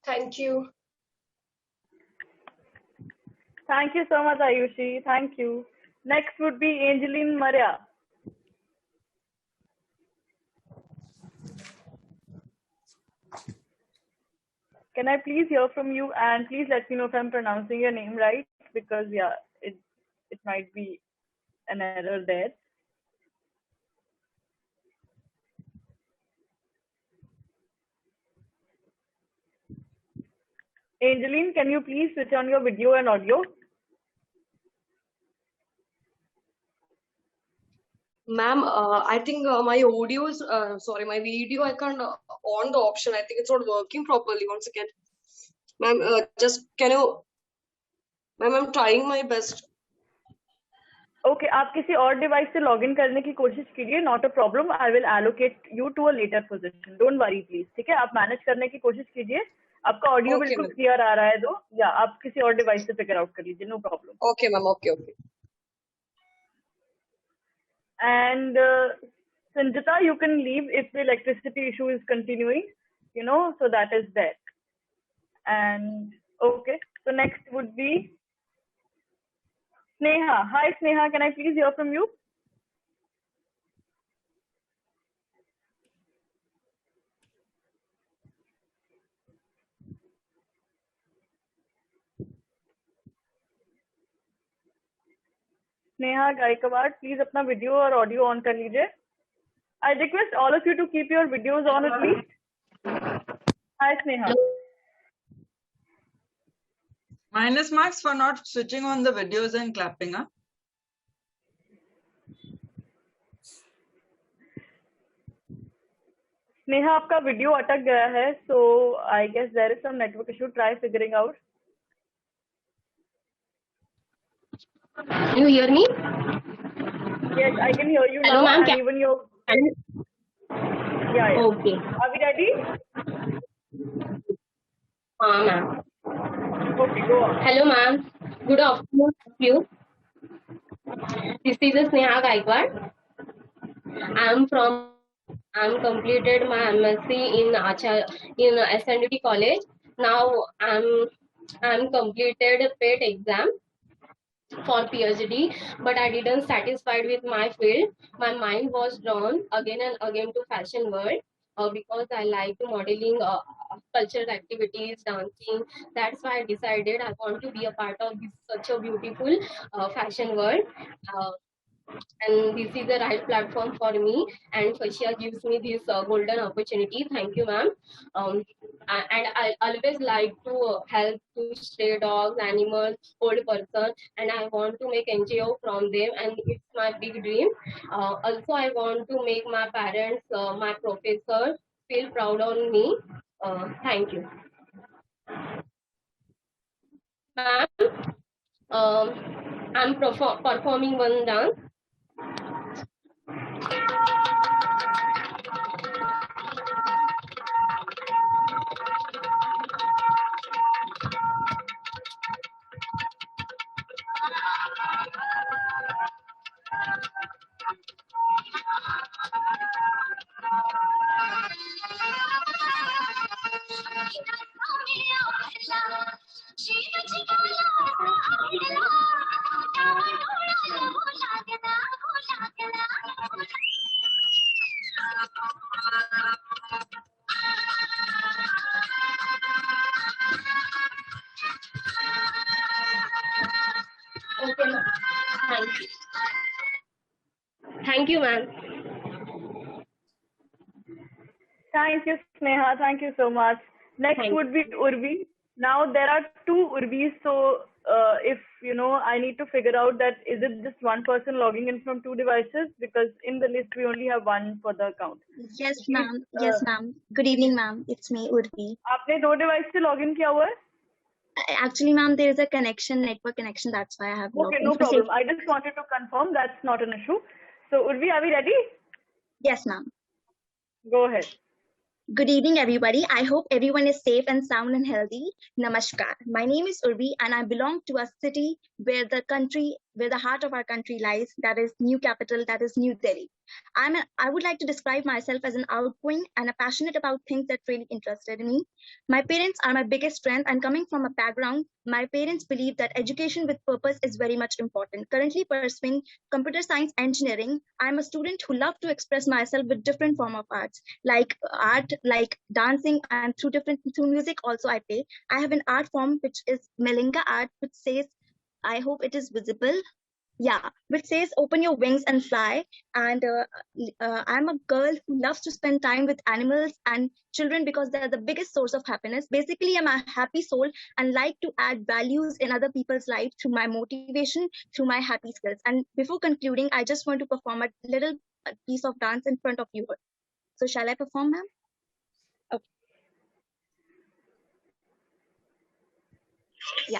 Thank you. Thank you so much, Ayushi. Thank you. Next would be Angeline Maria. Can I please hear from you, and please let me know if I'm pronouncing your name right, because yeah, it might be an error there. Angeline, can you please switch on your video and audio? Ma'am, I think my audio is, sorry, my video, I can't on the option. I think it's not working properly. Once again, ma'am, just can you, ma'am, I'm trying my best. Okay, आप किसी और device से login करने की कोशिश कीजिए, not a problem. I will allocate you to a later position. Don't worry please. ठीक है, आप मैनेज करने की कोशिश कीजिए. आपका ऑडियो Okay, बिल्कुल ma'am. क्लियर आ रहा है तो या आप किसी और डिवाइस से फिगर आउट कर लीजिए. No problem. Okay, ma'am. Okay, okay. And Sanjita, you can leave if the electricity issue is continuing, you know, so that is that. And okay, so next would be Sneha. Hi Sneha, can I please hear from you? Sneha Gaikwad, please अपना video और audio on कर लीजिए. I request all of you to keep your videos on at least. Hi Sneha. Minus marks for not switching on the videos and clapping, huh? Sneha, आपका video अटक गया है, so I guess there is some network issue. Try figuring out. You hear me? Yes, I can hear you Hello, now, ma'am. and even your. Yeah. Okay. Are we ready? Ma'am. Okay, go on. Hello, ma'am. Good afternoon to you. This is Sneha Gaikwad. I'm completed my MSc in SNDT college. Now I'm completed PET exam for PhD, but I didn't satisfied with my field. My mind was drawn again and again to fashion world because I like modeling, cultural activities, dancing. That's why I decided I want to be a part of this such a beautiful fashion world. And this is the right platform for me, and Fascia gives me this golden opportunity. Thank you, ma'am. And I always like to help to stray dogs, animals, old person, and I want to make NGO from them, and it's my big dream. Also, I want to make my parents, my professor feel proud on me. Thank you, ma'am. I'm performing one dance. Okay, ma'am. Thank you. Thank you, ma'am. Thank you, Sneha. Thank you so much. Next Thank would be Urvi. Now there are two Urvis, so if I need to figure out that is it just one person logging in from 2 devices, because in the list we only have one for the account. Yes, Please, ma'am. Yes, ma'am. Good evening, ma'am. It's me, Urvi. आपने 2 device से login किया हुआ है? Actually, ma'am, there is a connection, network connection. That's why I have logged Okay, in no for problem. safety. I just wanted to confirm that's not an issue. So Urvi, are we ready? Yes, ma'am. Go ahead. Good evening, everybody. I hope everyone is safe and sound and healthy. Namaskar. My name is Urvi, and I belong to a city where the heart of our country lies. That is new capital. That is New Delhi. I would like to describe myself as an outgoing and a passionate about things that really interested me. My parents are my biggest strength, and coming from a background, my parents believe that education with purpose is very much important. Currently pursuing computer science engineering, I'm a student who love to express myself with different form of arts, like art, like dancing, and through music also I play. I have an art form which is Melinga art, which says, I hope it is visible. Yeah, which says open your wings and fly. And I'm a girl who loves to spend time with animals and children because they're the biggest source of happiness. Basically, I'm a happy soul and like to add values in other people's life through my motivation, through my happy skills. And before concluding, I just want to perform a little piece of dance in front of you. So shall I perform, ma'am? Okay. Yeah.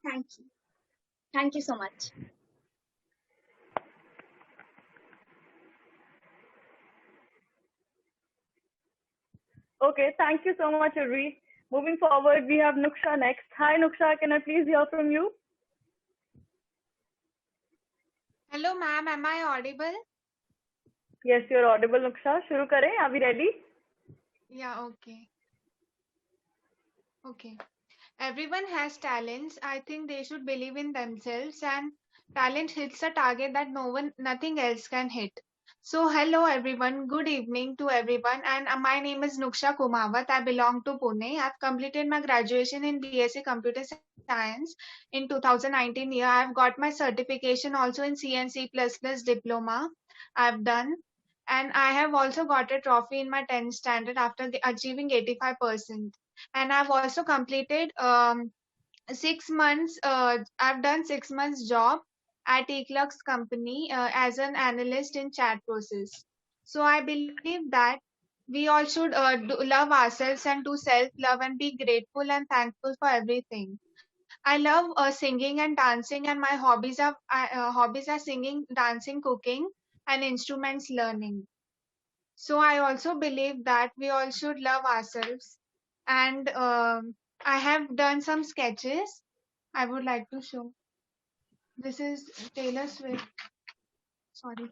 Thank you. Thank you so much. Okay, thank you so much, Urvi. Moving forward, we have Nuksha next. Hi, Nuksha. Can I please hear from you? Hello, ma'am. Am I audible? Yes, you're audible, Nuksha. Shuru kare. Are we ready? Yeah, okay. Okay. Everyone has talents. I think they should believe in themselves, and talent hits a target that nothing else can hit. So, hello everyone. Good evening to everyone. And my name is Nuksha Kumawat. I belong to Pune. I've completed my graduation in BSc Computer Science in 2019 year. I've got my certification also in C and C++ diploma. I've done. And I have also got a trophy in my 10th standard after achieving 85%. And I've also completed 6 months. I've done 6 months job at Eclux company as an analyst in chat process. So I believe that we all should love ourselves and do self love and be grateful and thankful for everything. I love singing and dancing, and my hobbies are singing, dancing, cooking, and instruments learning. So I also believe that we all should love ourselves. And I have done some sketches. I would like to show. This is Taylor Swift. Sorry.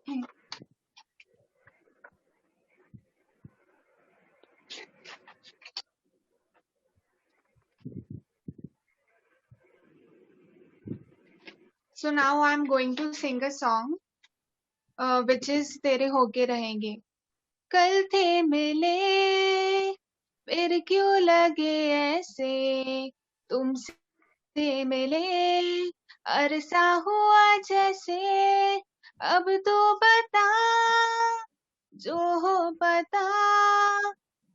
So now I'm going to sing a song, which is तेरे होके रहेंगे. कल थे मिले फिर क्यों लगे ऐसे तुमसे मिले अरसा हुआ जैसे अब तो बता जो हो पता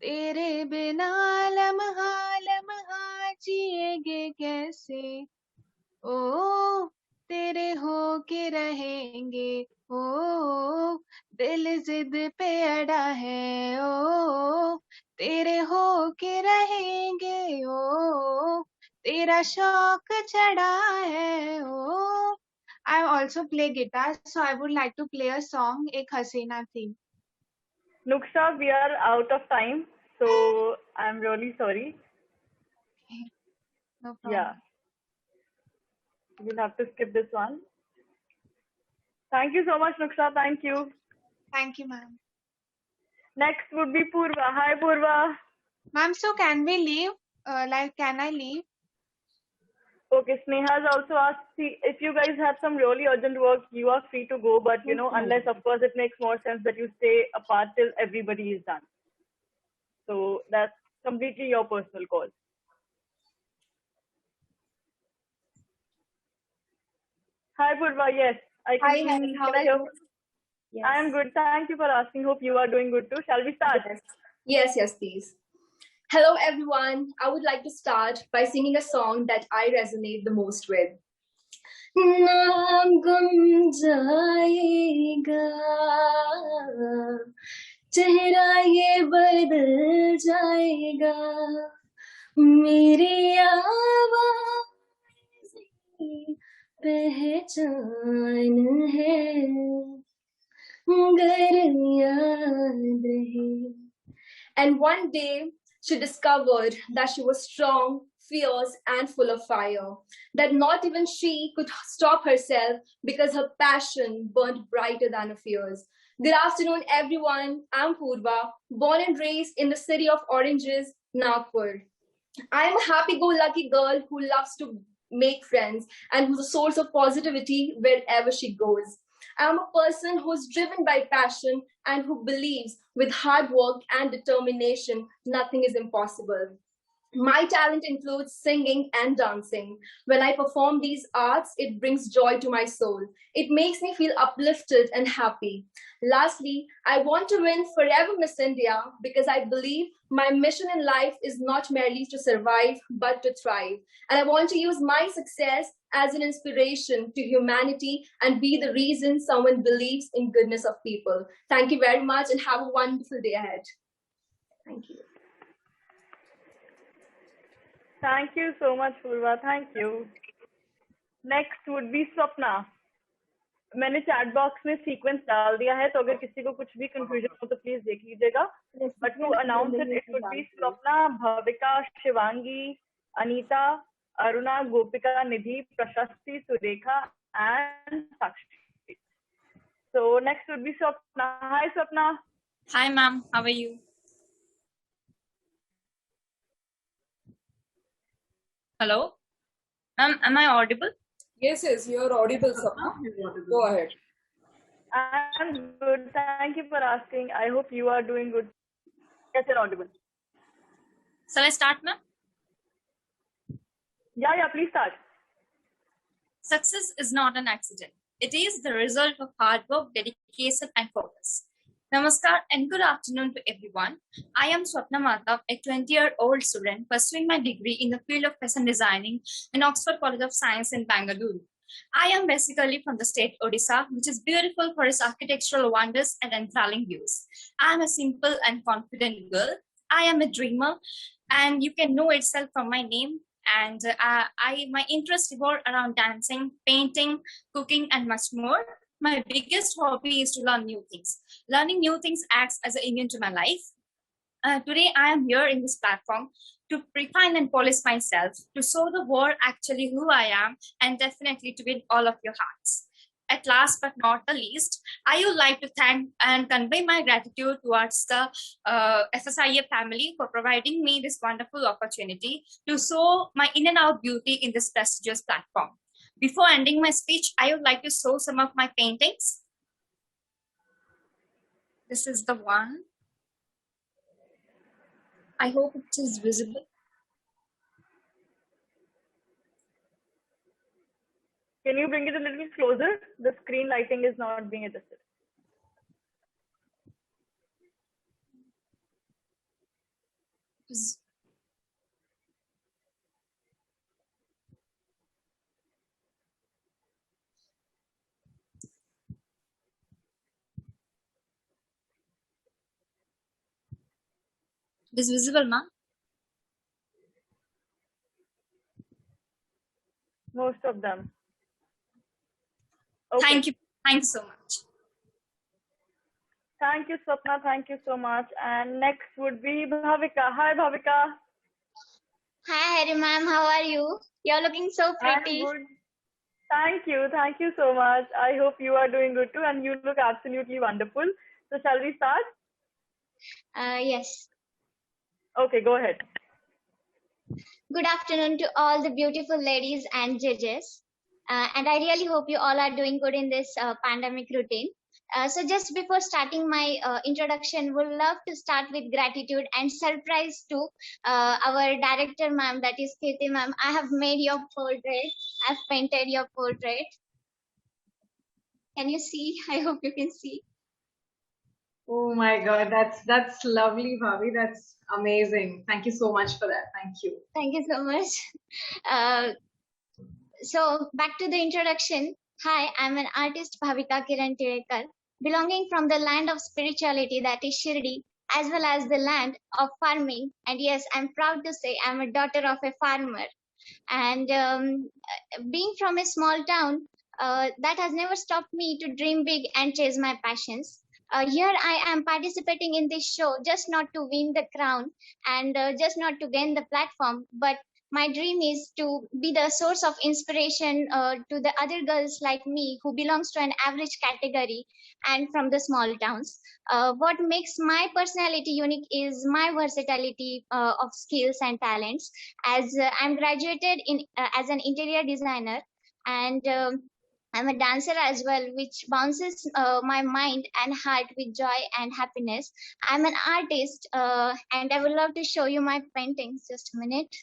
तेरे बिना लम्हा लम्हा जिएंगे कैसे ओ तेरे हो के रहेंगे ओ दिल जिद पे अड़ा है ओ तेरे हो के रहेंगे ओ तेरा शौक चढ़ा है ओ I also play guitar, so I would like to play a song, Ek Hasina Thi. Nuksha, we are out of time, so I'm really sorry. No problem. Yeah. We'll have to skip this one. Thank you so much, Nuksha. Thank you. Thank you, ma'am. Next would be Purva. Hi, Purva. Ma'am, so can we leave? Can I leave? Okay, Sneha's also asked, see, if you guys have some really urgent work, you are free to go, but you know, unless of course it makes more sense that you stay apart till everybody is done. So that's completely your personal call. Hi Purva, yes, I Hi, can, Helen, how can I are hear? you? Yes. I am good. Thank you for asking. Hope you are doing good too. Shall we start? Yes, please. Hello, everyone. I would like to start by singing a song that I resonate the most with. नाम गुम जाएगा, चेहरा ये बदल जाएगा, मेरी आवाज़ की पहचान है, गर याद रहे. And one day, she discovered that she was strong, fierce, and full of fire. That not even she could stop herself because her passion burned brighter than her fears. Good afternoon, everyone. I'm Purva, born and raised in the city of oranges, Nagpur. I'm a happy-go-lucky girl who loves to make friends and who's a source of positivity wherever she goes. I'm a person who's driven by passion and who believes with hard work and determination, nothing is impossible. My talent includes singing and dancing. When I perform these arts, it brings joy to my soul. It makes me feel uplifted and happy. Lastly, I want to win forever Miss India because I believe my mission in life is not merely to survive, but to thrive. And I want to use my success as an inspiration to humanity and be the reason someone believes in goodness of people. Thank you very much and have a wonderful day ahead. Thank you. Thank you so much, Purva. Thank you. Next would be Swapna. मैंने chat box में sequence डाल दिया है, तो अगर किसी को कुछ भी कंफ्यूजन हो तो प्लीज देख लीजिएगा. But to announce it, it would be Swapna, Bhavika, Shivangi, Anita, Aruna, Gopika, Nidhi, प्रशस्ति, Surekha, and Sakshi. So next would be Swapna. Hi, Swapna. Hi, ma'am. How are you? Hello? Ma'am, am I audible? Yes, you're audible, Swapna. Go ahead. I'm good. Thank you for asking. I hope you are doing good. Yes, you're audible. Shall I start, ma'am? Yeah, please start. Success is not an accident. It is the result of hard work, dedication, and focus. Namaskar and good afternoon to everyone. I am Swapna Madhav, a 20-year-old student pursuing my degree in the field of fashion designing in Oxford College of Science in Bangalore. I am basically from the state Odisha, which is beautiful for its architectural wonders and enthralling views. I am a simple and confident girl. I am a dreamer, and you can know itself from my name. And my interests revolve around dancing, painting, cooking, and much more. My biggest hobby is to learn new things. Learning new things acts as an engine to my life. Today, I am here in this platform to refine and polish myself, to show the world actually who I am, and definitely to win all of your hearts. At last but not the least, I would like to thank and convey my gratitude towards the FSIA family for providing me this wonderful opportunity to show my in and out beauty in this prestigious platform. Before ending my speech, I would like to show some of my paintings. This is the one. I hope it is visible. Can you bring it a little closer? The screen lighting is not being adjusted. It is visible, ma'am? Most of them. Okay. Thank you. Thanks so much. Thank you, Swapna. Thank you so much. And next would be Bhavika. Hi, Bhavika. Hi, Hari ma'am. How are you? You're looking so pretty. I'm good. Thank you. Thank you so much. I hope you are doing good too, and you look absolutely wonderful. So shall we start? Yes. Okay, go ahead. Good afternoon to all the beautiful ladies and judges. And I really hope you all are doing good in this pandemic routine. So just before starting my introduction, would love to start with gratitude and surprise to our director ma'am, that is Kirti ma'am. I have made your portrait. I've painted your portrait. Can you see? I hope you can see. Oh my God, that's lovely, Bhavi. That's amazing. Thank you so much for that. Thank you. Thank you so much. Uh, so back to the introduction. Hi, I'm an artist, Bhavika Kiran Tirekar, belonging from the land of spirituality, that is Shirdi, as well as the land of farming. And yes, I'm proud to say I'm a daughter of a farmer. And being from a small town, that has never stopped me to dream big and chase my passions. Here I am participating in this show just not to win the crown and just not to gain the platform, but my dream is to be the source of inspiration to the other girls like me who belongs to an average category and from the small towns. What makes my personality unique is my versatility of skills and talents, as I'm graduated in as an interior designer, and I'm a dancer as well, which bounces my mind and heart with joy and happiness. I'm an artist, and I would love to show you my paintings. Just a minute.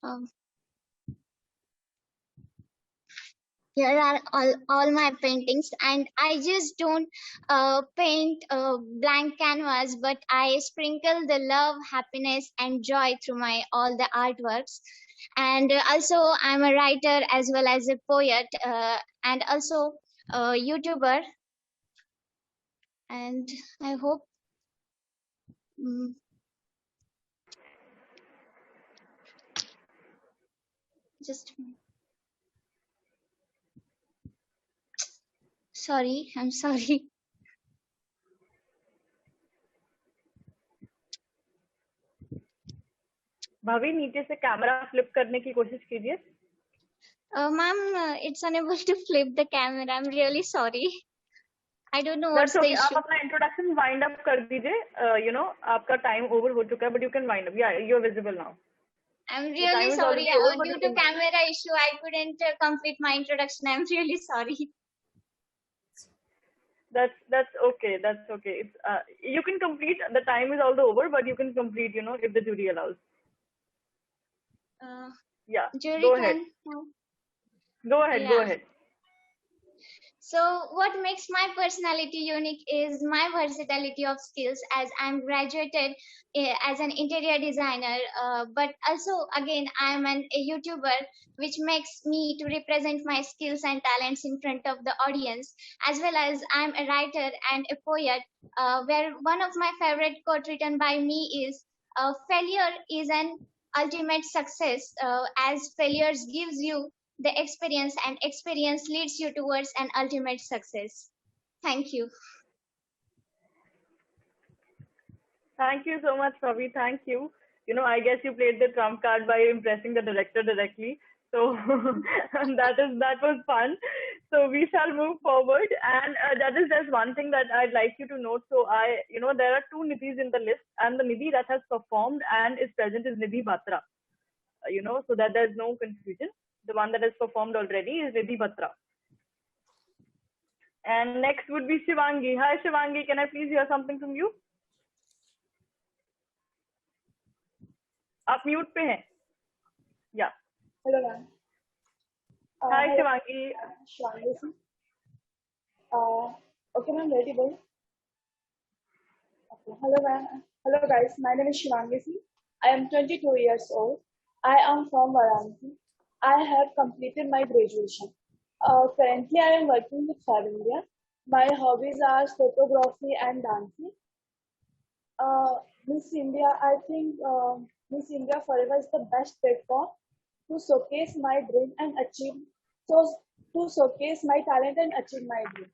Um, Here are all my paintings, and I just don't paint a blank canvas, but I sprinkle the love, happiness, and joy through my all the artworks. And also I'm a writer as well as a poet, and also a YouTuber. And I hope just a minute. Sorry, I'm sorry. भाभी नीचे से camera flip करने की कोशिश कीजिए. Ma'am, it's unable to flip the camera. I'm really sorry. I don't know what's That's the okay. आप issue. अपना introduction wind up कर दीजिए. You know आपका time over हो चुका है, but you can wind up. Yeah, you're visible now. I'm The really time is sorry. already over, but Due you to can wind up. camera issue, I couldn't complete my introduction. I'm really sorry. That's okay. That's okay. It's you can complete. The time is also over, but you can complete. You know, if the jury allows. Yeah. Jury Go ahead. Go ahead. Go Yeah. ahead. So what makes my personality unique is my versatility of skills, as I'm graduated as an interior designer, but also again I'm a YouTuber, which makes me to represent my skills and talents in front of the audience, as well as I'm a writer and a poet, where one of my favorite quote written by me is, failure is an ultimate success, as failures gives you the experience and experience leads you towards an ultimate success. Thank you. Thank you so much, Ravi. Thank you. You know, I guess you played the trump card by impressing the director directly. So that was fun. So we shall move forward, and that is just one thing that I'd like you to note. So there are two Nidhis in the list, and the Nidhi that has performed and is present is Nidhi Batra. So that there's no confusion. The one that has performed already is Nidhi Batra. And next would be Shivangi. Hi, Shivangi. Can I please hear something from you? आप mute पे हैं. Yeah. Hello, ma'am. Hi, Hello. Shivangi. Shivangi. Okay, ma'am, ready, boy. Okay. Hello, ma'am. Hello, guys. My name is Shivangi. I am 22 years old. I am from Varanasi. I have completed my graduation. Currently, I am working with Fab India. My hobbies are photography and dancing. Miss India, I think Miss India Forever is the best platform to showcase my dream and achieve, to showcase my talent and achieve my dream.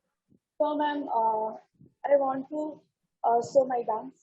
So, ma'am, I want to show my dance.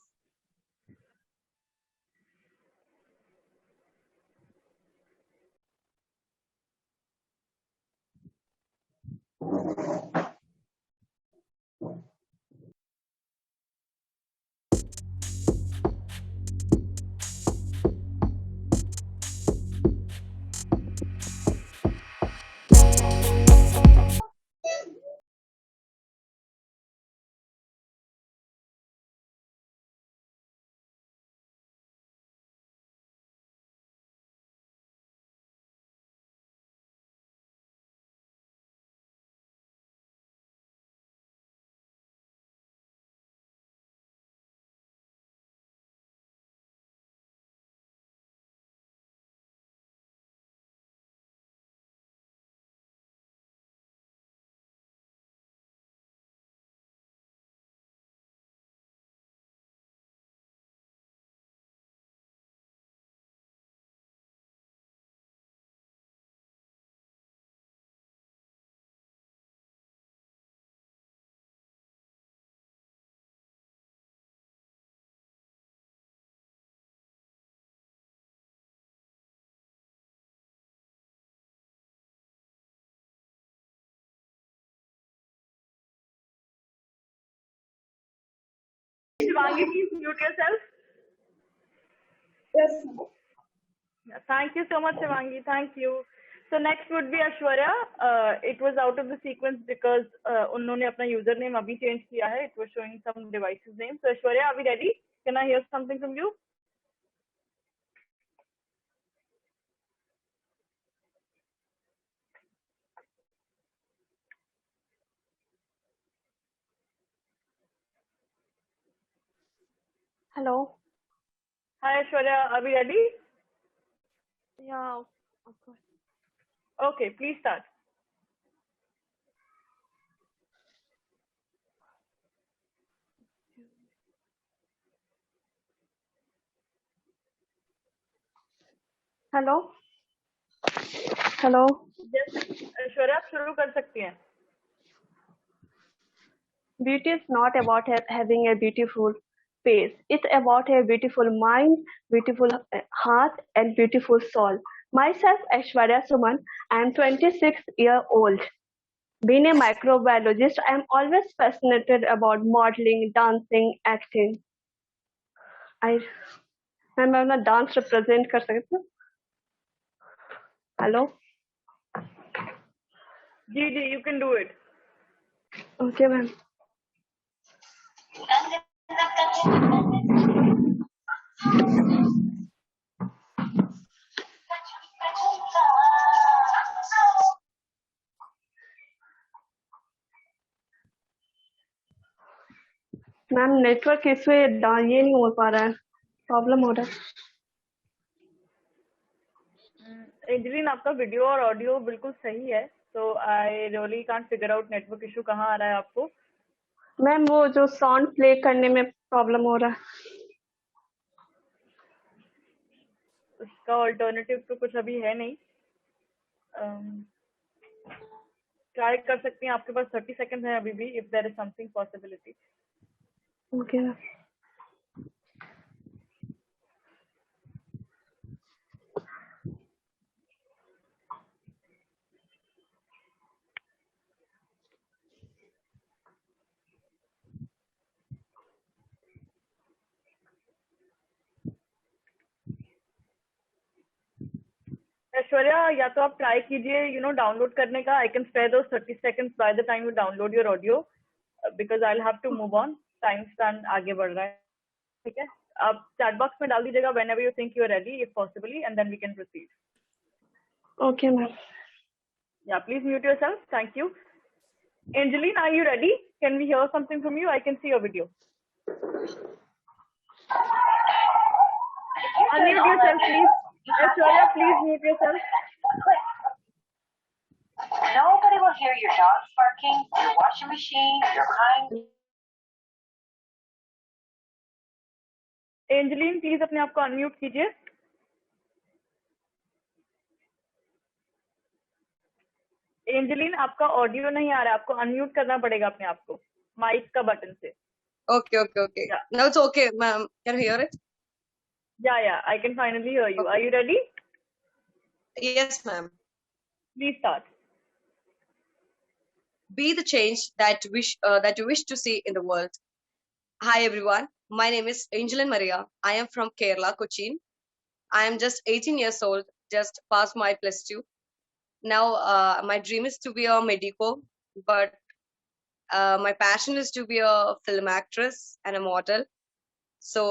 Shivangi, please mute yourself. Yes. Thank you so much, Shivangi. Thank you. So next would be Aishwarya. It was out of the sequence because उन्होंने अपना username अभी change किया है. It was showing some devices name. So Aishwarya, are we ready? Can I hear something from you? Hello. Hi Aishwarya, are we ready? Yeah, of course. Okay, please start. Hello. Hello. Yes, Aishwarya, आप शुरू कर सकती हैं. Beauty is not about having a beautiful face. It's about a beautiful mind, beautiful heart, and beautiful soul. Myself, Aishwarya Suman, I am 26-year-old. Being a microbiologist, I am always fascinated about modeling, dancing, acting. मैं अपना dance represent कर सकती हूँ. Hello. जी, you can do it. Okay, ma'am. Ma'am network issue ये नहीं हो पा रहा है, प्रॉब्लम हो रहा है. एंजलिन, आपका वीडियो और ऑडियो बिल्कुल सही है, तो I really can't figure out network issue कहाँ आ रहा है आपको. मैम वो जो साउंड प्ले करने में प्रॉब्लम हो रहा है. उसका ऑल्टरनेटिव तो कुछ अभी है नहीं. ट्राई कर सकती हैं, आपके पास 30 सेकंड है अभी भी, if there is something possibility. Okay ma'am. Aishwarya, या तो आप ट्राई कीजिए डाउनलोड करने का. I can spare those 30 seconds by the time you download your audio, because I will have to move on. Time span आगे बढ़ रहा है. ठीक है, आप चैट बॉक्स में डाल दीजिएगा whenever you think you are ready, if possibly, and then we can proceed. Okay ma'am. Yeah please mute yourself. Thank you. Angeline, are you ready? Can we hear something from you? I can see your video. Unmute yourself, please. Aishwarya, please mute yourself. Nobody will hear your dog barking, your washing machine, your crying. Angeline, please अपने आप को unmute कीजिए. Angeline, आपका audio नहीं आ रहा है, आपको unmute करना पड़ेगा अपने आप को माइक का बटन से. Okay. Yeah. Now it's okay, ma'am. Can you hear it? Yeah, I can finally hear you. Are you ready? Yes, ma'am. Please start. Be the change that you wish to see in the world. Hi everyone. My name is Angeline Maria. I am from Kerala, Cochin. I am just 18 years old. Just passed my +2. Now, my dream is to be a medico, but my passion is to be a film actress and a model. So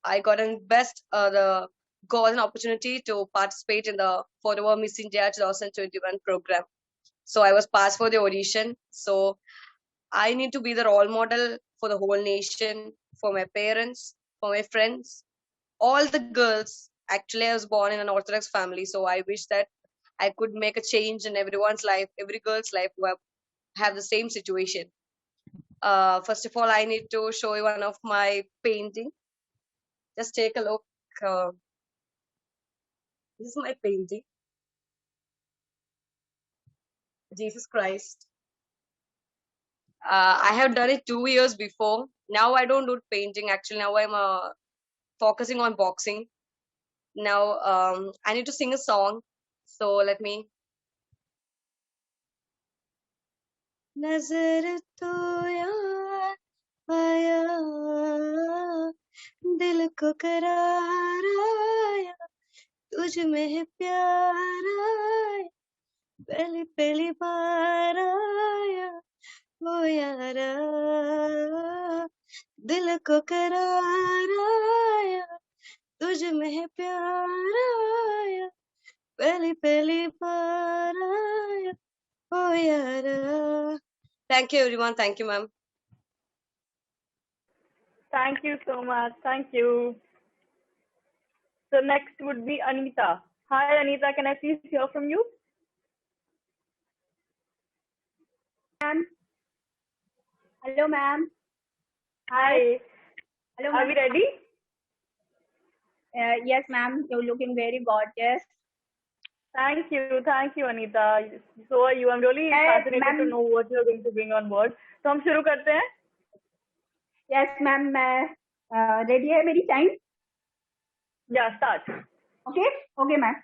I got the golden opportunity to participate in the Forever Miss India 2021 program. So I was passed for the audition. So I need to be the role model for the whole nation, for my parents, for my friends, all the girls. Actually, I was born in an Orthodox family, so I wish that I could make a change in everyone's life, every girl's life who have the same situation. First of all, I need to show you one of my painting. Just take a look. This is my painting. Jesus Christ. I have done it 2 years before. Now I don't do painting. Actually, now I'm focusing on boxing. Now I need to sing a song. So let me. नजर तो यार आया, दिल को करार आया, तुझ में है प्यार आया, पहली पहली बार आया ओ यारा, दिल को करार आया, तुझ में है प्यार आया, पहली पहली बार आया ओ यारा. Thank you everyone. Thank you ma'am. Thank you so much. Thank you. So next would be Anita. Hi Anita, can I please hear from you? Ma'am. Hello, ma'am. Hi. Hello, Are ma'am. we ready? Yes, ma'am. You're looking very gorgeous. Thank you, Anita. So are you. I'm really fascinated to know what you're going to bring on board. तो हम शुरू करते हैं. Yes, ma'am. मैं ready है मेरी time? Yeah, start. Okay, okay, ma'am.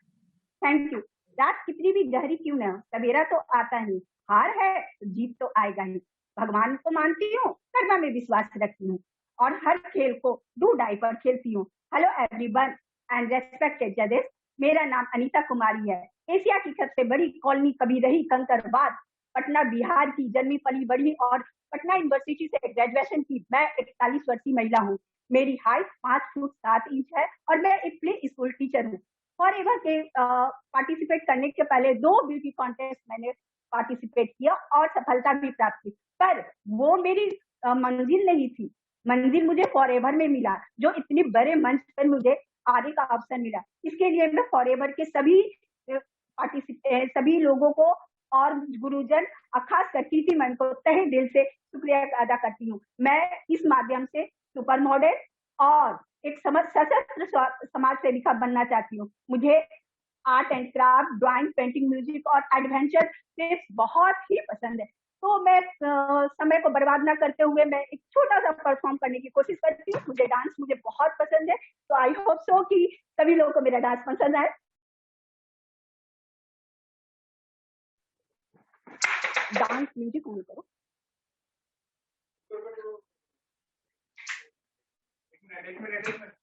Thank you. रात कितनी भी गहरी क्यों ना, सवेरा तो आता ही, हार है जीत तो आएगा ही. भगवान को मानती हूँ, कर्मा में विश्वास रखती हूँ, और हर खेल को डू डाई पर खेलती हूँ. हेलो एवरीवन एंड रेस्पेक्टेड जजेस, मेरा नाम अनीता कुमारी है. एशिया की सबसे बड़ी कॉलोनी कभी रही कंकरबाद. पटना बिहार की जन्मी पली बढ़ी और पटना यूनिवर्सिटी से ग्रेजुएशन की. मैं 41 वर्षीय महिला हूँ. मेरी हाइट 5 फुट 7 इंच है और मैं एक प्ले स्कूल टीचर हूँ. फॉरएवर के पार्टिसिपेट करने के पहले 2 ब्यूटी कॉन्टेस्ट मैंने पार्टिसिपेट किया और सफलता भी प्राप्त की, पर वो मेरी मंजिल नहीं थी. मंजिल मुझे फॉरएवर में मिला, जो इतने बड़े मंच पर मुझे आने का अवसर मिला. इसके लिए मैं फॉरएवर के सभी लोगों को और गुरुजन, खास कर कीर्ति मैम को तहे दिल से शुक्रिया अदा करती हूँ. मैं इस माध्यम से सुपर मॉडल और एक सशस्त्र समाज सेविका बनना चाहती हूँ. मुझे art and craft, drawing, painting, music और एडवेंचर टिप्स बहुत ही पसंद है. तो मैं समय को बर्बाद ना करते हुए मैं एक छोटा सा परफॉर्म करने की कोशिश करती हूँ. मुझे डांस बहुत पसंद है, तो आई होप सो कि सभी लोगों को मेरा डांस पसंद आए. डांस म्यूजिक ऑन करो. एक मिनट.